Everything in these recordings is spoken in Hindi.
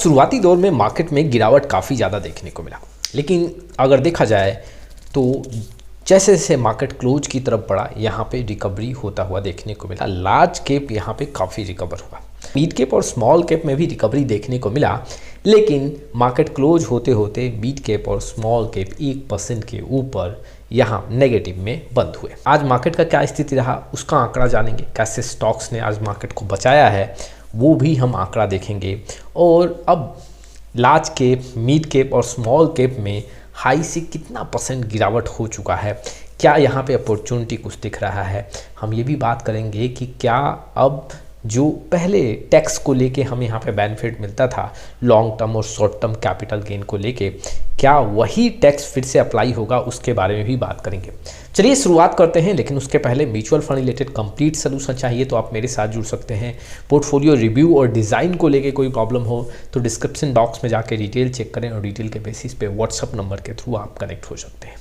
शुरुआती दौर में मार्केट में गिरावट काफ़ी ज़्यादा देखने को मिला, लेकिन अगर देखा जाए तो जैसे जैसे मार्केट क्लोज की तरफ बढ़ा यहाँ पे रिकवरी होता हुआ देखने को मिला। लार्ज कैप यहाँ पे काफ़ी रिकवर हुआ, मिड कैप और स्मॉल कैप में भी रिकवरी देखने को मिला, लेकिन मार्केट क्लोज होते होते मिड कैप और स्मॉल कैप 1% के ऊपर यहाँ नेगेटिव में बंद हुए। आज मार्केट का क्या स्थिति रहा उसका आंकड़ा जानेंगे, कैसे स्टॉक्स ने आज मार्केट को बचाया है वो भी हम आंकड़ा देखेंगे। और अब लार्ज कैप, मिड कैप और स्मॉल कैप में हाई से कितना % गिरावट हो चुका है, क्या यहाँ पे अपॉर्चुनिटी कुछ दिख रहा है। हम ये भी बात करेंगे कि क्या अब जो पहले टैक्स को लेके हमें यहाँ पे बेनिफिट मिलता था लॉन्ग टर्म और शॉर्ट टर्म कैपिटल गेन को लेके, क्या वही टैक्स फिर से अप्लाई होगा, उसके बारे में भी बात करेंगे। चलिए शुरुआत करते हैं, लेकिन उसके पहले mutual fund related complete solution चाहिए तो आप मेरे साथ जुड़ सकते हैं। पोर्टफोलियो रिव्यू और डिज़ाइन को लेके कोई प्रॉब्लम हो तो डिस्क्रिप्शन बॉक्स में जाकर डिटेल चेक करें और डिटेल के बेसिस पे व्हाट्सअप नंबर के थ्रू आप कनेक्ट हो सकते हैं।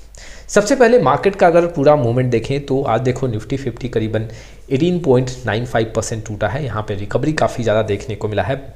सबसे पहले मार्केट का अगर पूरा मूवमेंट देखें तो आज देखो निफ्टी 50 करीबन 18.95% टूटा है। यहाँ पे रिकवरी काफ़ी ज़्यादा देखने को मिला है।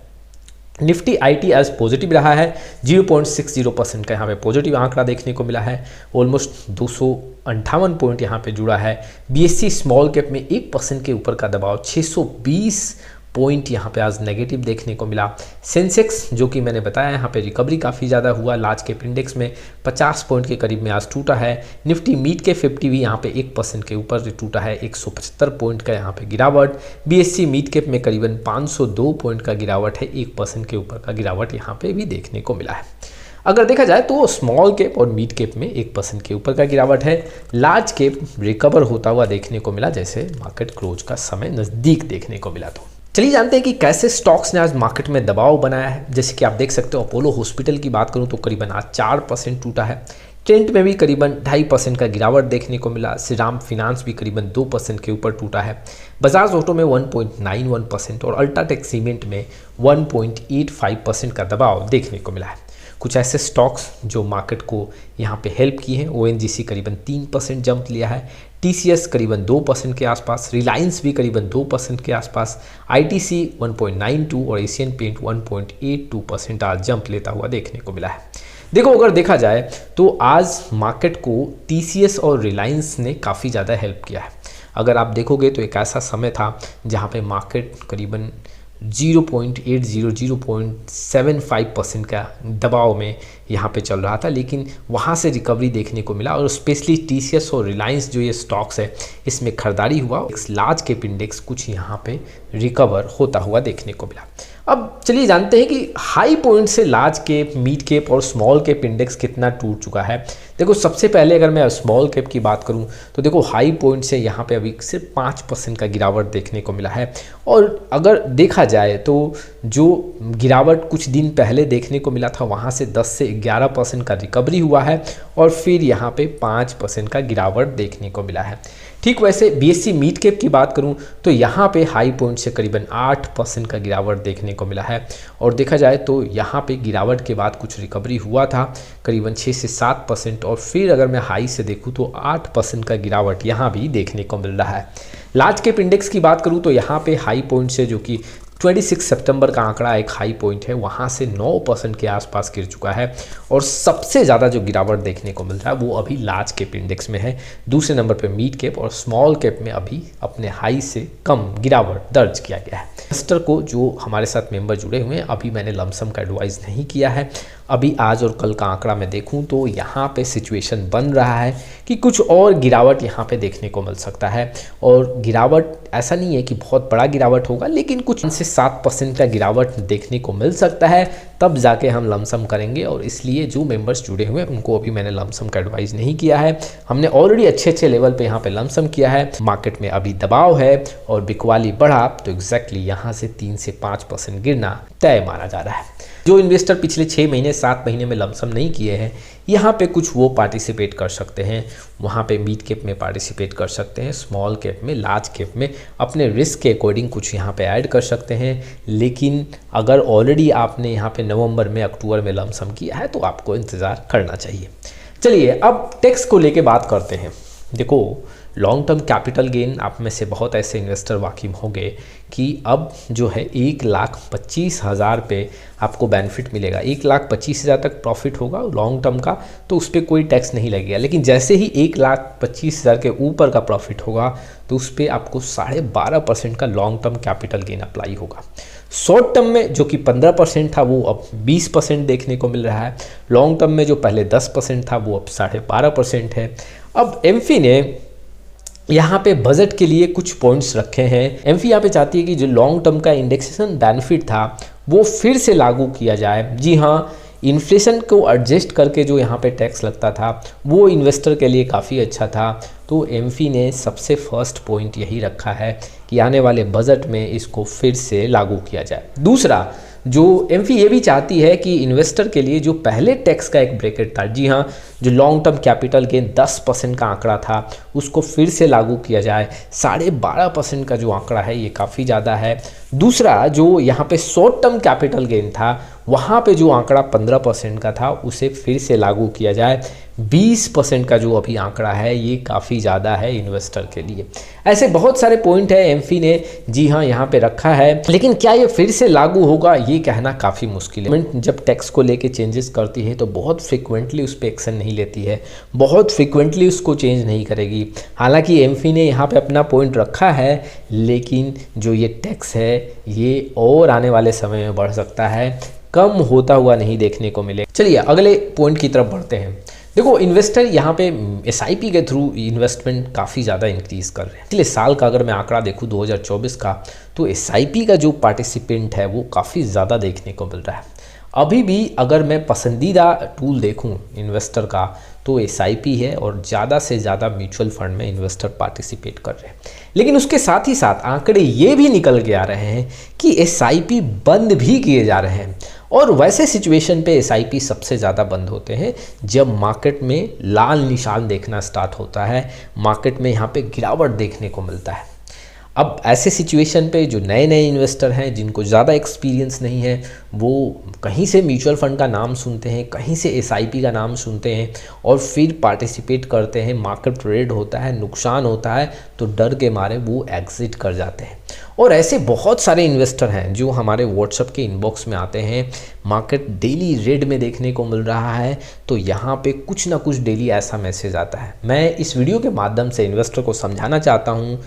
निफ्टी आईटी आज पॉजिटिव रहा है, 0.60% का यहाँ पे पॉजिटिव आंकड़ा देखने को मिला है। ऑलमोस्ट 258 पॉइंट यहाँ पे जुड़ा है। बीएससी स्मॉल कैप में 1% के ऊपर का दबाव, 620 पॉइंट यहाँ पे आज नेगेटिव देखने को मिला। सेंसेक्स जो कि मैंने बताया यहाँ पे रिकवरी काफ़ी ज़्यादा हुआ, लार्ज कैप इंडेक्स में 50 पॉइंट के करीब में आज टूटा है। निफ्टी मिड के 50 भी यहाँ पे 1% के ऊपर टूटा है, 175 पॉइंट का यहाँ पे गिरावट। बीएससी मिड कैप में करीबन 502 पॉइंट का गिरावट है, 1% के ऊपर का गिरावट यहाँ पे भी देखने को मिला है। अगर देखा जाए तो स्मॉल कैप और मिड कैप में 1% के ऊपर का गिरावट है। लार्ज कैप रिकवर होता हुआ देखने को मिला जैसे मार्केट क्लोज का समय नज़दीक देखने को मिला। तो चलिए जानते हैं कि कैसे स्टॉक्स ने आज मार्केट में दबाव बनाया है। जैसे कि आप देख सकते हो अपोलो हॉस्पिटल की बात करूं तो करीबन आज 4% टूटा है। ट्रेंट में भी करीबन 2.5% का गिरावट देखने को मिला। श्रीराम फिनांस भी करीबन 2% के ऊपर टूटा है। बजाज ऑटो में 1.91% और अल्ट्राटेक सीमेंट में 1.85% का दबाव देखने को मिला है। कुछ ऐसे स्टॉक्स जो मार्केट को यहाँ पे हेल्प किए हैं, ओएनजीसी करीबन 3% जंप लिया है, टीसीएस करीबन 2% के आसपास, रिलायंस भी करीबन 2% के आसपास, आईटीसी 1.92 और एशियन पेंट 1.82% आज जंप लेता हुआ देखने को मिला है। देखो अगर देखा जाए तो आज मार्केट को टीसीएस और रिलायंस ने काफ़ी ज़्यादा हेल्प किया है। अगर आप देखोगे तो एक ऐसा समय था जहाँ पे मार्केट करीबन 0.75% का दबाव में यहाँ पे चल रहा था, लेकिन वहाँ से रिकवरी देखने को मिला और स्पेशली टीसीएस और रिलायंस जो ये स्टॉक्स है इसमें खरीदारी हुआ। लार्ज कैप इंडेक्स कुछ यहाँ पे रिकवर होता हुआ देखने को मिला। अब चलिए जानते हैं कि हाई पॉइंट से लार्ज कैप, मिड कैप और स्मॉल कैप इंडेक्स कितना टूट चुका है। देखो सबसे पहले अगर मैं स्मॉल कैप की बात करूं तो देखो हाई पॉइंट से यहाँ पे अभी सिर्फ 5% का गिरावट देखने को मिला है। और अगर देखा जाए तो जो गिरावट कुछ दिन पहले देखने को मिला था वहाँ से 10 से 11% का रिकवरी हुआ है और फिर यहाँ पे 5% का गिरावट देखने को मिला है। ठीक वैसे बीएससी मिड कैप की बात करूं तो यहाँ पे हाई पॉइंट से करीबन 8% का गिरावट देखने को मिला है। और देखा जाए तो यहाँ पे गिरावट के बाद कुछ रिकवरी हुआ था करीबन 6 से 7% और फिर अगर मैं हाई से देखूँ तो 8% का गिरावट यहाँ भी देखने को मिल रहा है। लार्ज कैप इंडेक्स की बात करूँ तो यहाँ पे हाई पॉइंट से जो कि 26 सितंबर का आंकड़ा एक हाई पॉइंट है, वहाँ से 9% के आसपास गिर चुका है। और सबसे ज़्यादा जो गिरावट देखने को मिल रहा है वो अभी लार्ज कैप इंडेक्स में है। दूसरे नंबर पे मिड कैप और स्मॉल कैप में अभी अपने हाई से कम गिरावट दर्ज किया गया है। इन्वेस्टर को जो हमारे साथ मेंबर जुड़े हुए हैं, अभी मैंने लमसम का एडवाइस नहीं किया है। अभी आज और कल का आंकड़ा मैं देखूं तो यहाँ पे सिचुएशन बन रहा है कि कुछ और गिरावट यहाँ पे देखने को मिल सकता है। और गिरावट ऐसा नहीं है कि बहुत बड़ा गिरावट होगा, लेकिन कुछ से 7% का गिरावट देखने को मिल सकता है, तब जाके हम लमसम करेंगे। और इसलिए जो मेंबर्स जुड़े हुए हैं उनको अभी मैंने लमसम का एडवाइस नहीं किया है। हमने ऑलरेडी अच्छे लेवल पे यहाँ पे लमसम किया है। मार्केट में अभी दबाव है और बिकवाली बढ़ा तो एग्जैक्टली यहाँ से 3 से 5% गिरना तय माना जा रहा है। जो इन्वेस्टर पिछले 6 महीने 7 महीने में लमसम नहीं किए हैं, यहाँ पे कुछ वो पार्टिसिपेट कर सकते हैं। वहाँ पे मिड कैप में पार्टिसिपेट कर सकते हैं, स्मॉल कैप में, लार्ज कैप में अपने रिस्क के अकॉर्डिंग कुछ यहाँ पे ऐड कर सकते हैं। लेकिन अगर ऑलरेडी आपने यहाँ पे नवंबर में, अक्टूबर में लमसम किया है तो आपको इंतज़ार करना चाहिए। चलिए अब टैक्स को लेके बात करते हैं। देखो लॉन्ग टर्म कैपिटल गेन आप में से बहुत ऐसे इन्वेस्टर वाकिफ होंगे कि अब जो है 1,25,000 पे आपको बेनिफिट मिलेगा। 1,25,000 तक प्रॉफिट होगा लॉन्ग टर्म का, तो उस पर कोई टैक्स नहीं लगेगा। लेकिन जैसे ही 1,25,000 के ऊपर का प्रॉफिट होगा तो उस पर आपको 12.5% का long term capital gain apply होगा। शॉर्ट टर्म में जो कि 15% था वो अब 20% देखने को मिल रहा है। लॉन्ग टर्म में जो पहले 10% था वो अब 12.5% है। अब एमफी ने यहाँ पे बजट के लिए कुछ पॉइंट्स रखे हैं। एमफी यहाँ पे चाहती है कि जो लॉन्ग टर्म का इंडेक्सेशन बेनिफिट था वो फिर से लागू किया जाए। जी हाँ, इन्फ्लेशन को एडजस्ट करके जो यहाँ पे टैक्स लगता था वो इन्वेस्टर के लिए काफ़ी अच्छा था। तो एमफी ने सबसे फर्स्ट पॉइंट यही रखा है कि आने वाले बजट में इसको फिर से लागू किया जाए। दूसरा, जो एमफी ये भी चाहती है कि इन्वेस्टर के लिए जो पहले टैक्स का एक ब्रैकेट था, जी हाँ, जो लॉन्ग टर्म कैपिटल गेन 10% का आंकड़ा था उसको फिर से लागू किया जाए। 12.5% का जो आंकड़ा है ये काफ़ी ज़्यादा है। दूसरा, जो यहाँ पे शॉर्ट टर्म कैपिटल गेन था वहाँ पे जो आंकड़ा 15% का था उसे फिर से लागू किया जाए। 20% का जो अभी आंकड़ा है ये काफ़ी ज़्यादा है इन्वेस्टर के लिए। ऐसे बहुत सारे पॉइंट है एमफी ने जी हाँ यहाँ पे रखा है, लेकिन क्या ये फिर से लागू होगा ये कहना काफ़ी मुश्किल है। गवर्नमेंट जब टैक्स को लेके चेंजेस करती है तो बहुत फ्रिक्वेंटली उस पर एक्शन नहीं लेती है, बहुत फ्रिक्वेंटली उसको चेंज नहीं करेगी। हालांकि एमफी ने यहाँ पे अपना पॉइंट रखा है, लेकिन जो ये टैक्स है ये और आने वाले समय में बढ़ सकता है, कम होता हुआ नहीं देखने को मिले। चलिए अगले पॉइंट की तरफ बढ़ते हैं। देखो, इन्वेस्टर यहाँ पे एसआईपी के थ्रू इन्वेस्टमेंट काफ़ी ज़्यादा इंक्रीज़ कर रहे हैं। पिछले साल का अगर मैं आंकड़ा देखूँ 2024 का, तो एसआईपी का जो पार्टिसिपेंट है वो काफ़ी ज़्यादा देखने को मिल रहा है। अभी भी अगर मैं पसंदीदा टूल देखूं इन्वेस्टर का तो एसआईपी है और ज़्यादा से ज़्यादा म्यूचुअल फंड में इन्वेस्टर पार्टिसिपेट कर रहे हैं। लेकिन उसके साथ ही साथ आंकड़े ये भी निकल के आ रहे हैं कि एसआईपी बंद भी किए जा रहे हैं। और वैसे सिचुएशन पे एसआईपी सबसे ज़्यादा बंद होते हैं जब मार्केट में लाल निशान देखना स्टार्ट होता है, मार्केट में यहाँ पे गिरावट देखने को मिलता है। अब ऐसे सिचुएशन पे जो नए नए इन्वेस्टर हैं जिनको ज़्यादा एक्सपीरियंस नहीं है वो कहीं से म्यूचुअल फंड का नाम सुनते हैं, कहीं से एसआईपी का नाम सुनते हैं और फिर पार्टिसिपेट करते हैं। मार्केट रेड होता है, नुकसान होता है तो डर के मारे वो एग्जिट कर जाते हैं। और ऐसे बहुत सारे इन्वेस्टर हैं जो हमारे व्हाट्सएप के इनबॉक्स में आते हैं, मार्केट डेली रेड में देखने को मिल रहा है तो यहाँ पे कुछ ना कुछ डेली ऐसा मैसेज आता है। मैं इस वीडियो के माध्यम से इन्वेस्टर को समझाना चाहता हूँ,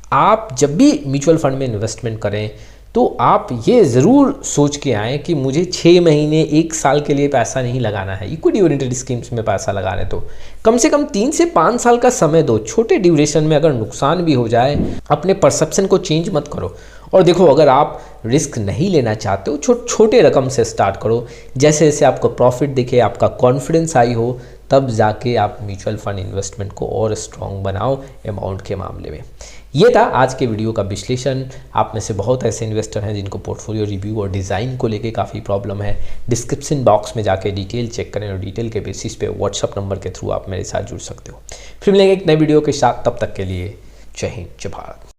आप जब भी म्यूचुअल फंड में इन्वेस्टमेंट करें तो आप ये ज़रूर सोच के आएँ कि मुझे 6 महीने 1 साल के लिए पैसा नहीं लगाना है। इक्विटी ओरिएंटेड स्कीम्स में पैसा लगाने तो कम से कम 3 से 5 साल का समय दो। छोटे ड्यूरेशन में अगर नुकसान भी हो जाए अपने परसेप्शन को चेंज मत करो। और देखो, अगर आप रिस्क नहीं लेना चाहते हो छोटे रकम से स्टार्ट करो। जैसे जैसे आपको प्रॉफिट दिखे, आपका कॉन्फिडेंस आई हो, तब जाके आप म्यूचुअल फंड इन्वेस्टमेंट को और स्ट्रॉन्ग बनाओ अमाउंट के मामले में। ये था आज के वीडियो का विश्लेषण। आप में से बहुत ऐसे इन्वेस्टर हैं जिनको पोर्टफोलियो रिव्यू और डिज़ाइन को लेके काफ़ी प्रॉब्लम है। डिस्क्रिप्शन बॉक्स में जाके डिटेल चेक करें और डिटेल के बेसिस पे व्हाट्सअप नंबर के थ्रू आप मेरे साथ जुड़ सकते हो। फिर मिलेंगे एक नए वीडियो के साथ, तब तक के लिए जय हिंद, जय भारत।